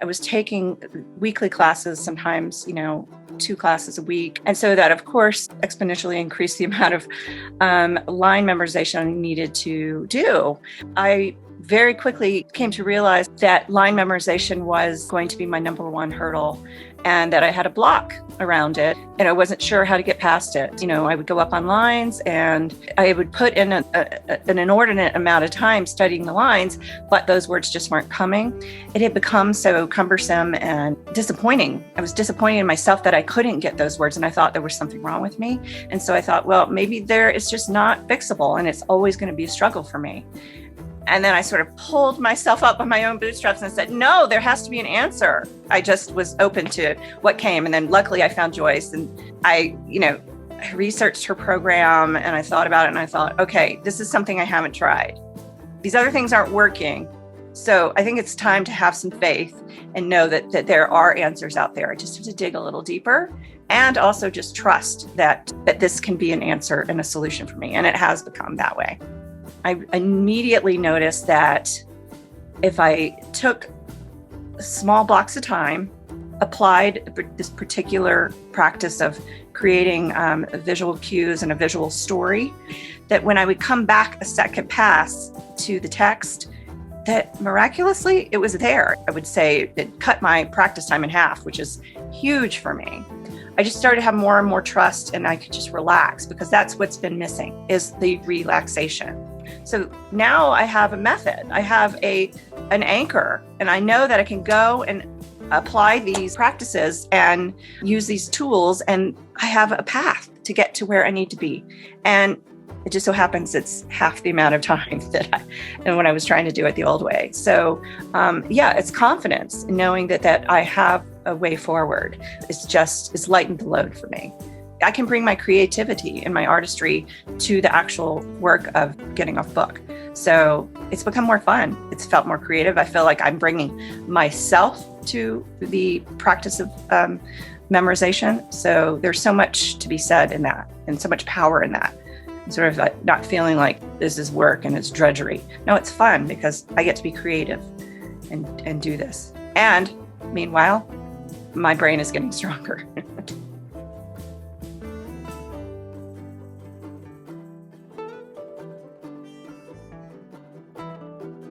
I was taking weekly classes, sometimes, 2 classes a week. And so that, of course, exponentially increased the amount of line memorization I needed to do. I very quickly came to realize that line memorization was going to be my number one hurdle and that I had a block around it and I wasn't sure how to get past it. I would go up on lines and I would put in an inordinate amount of time studying the lines, but those words just weren't coming. It had become so cumbersome and disappointing. I was disappointed in myself that I couldn't get those words and I thought there was something wrong with me. And so I thought, well, maybe it's just not fixable and it's always going to be a struggle for me. And then I sort of pulled myself up by my own bootstraps and said, no, there has to be an answer. I just was open to what came. And then luckily I found Joyce and I researched her program and I thought about it and I thought, okay, this is something I haven't tried. These other things aren't working. So I think it's time to have some faith and know that there are answers out there. I just have to dig a little deeper and also just trust that this can be an answer and a solution for me. And it has become that way. I immediately noticed that if I took small blocks of time, applied this particular practice of creating visual cues and a visual story, that when I would come back a second pass to the text, that miraculously it was there. I would say it cut my practice time in half, which is huge for me. I just started to have more and more trust and I could just relax because that's what's been missing is the relaxation. So now I have a method. I have an anchor and I know that I can go and apply these practices and use these tools and I have a path to get to where I need to be. And it just so happens it's half the amount of time than when I was trying to do it the old way. So it's confidence in knowing that I have a way forward. It's lightened the load for me. I can bring my creativity and my artistry to the actual work of getting off book. So it's become more fun. It's felt more creative. I feel like I'm bringing myself to the practice of memorization. So there's so much to be said in that and so much power in that. Sort of like not feeling like this is work and it's drudgery. No, it's fun because I get to be creative and do this. And meanwhile, my brain is getting stronger.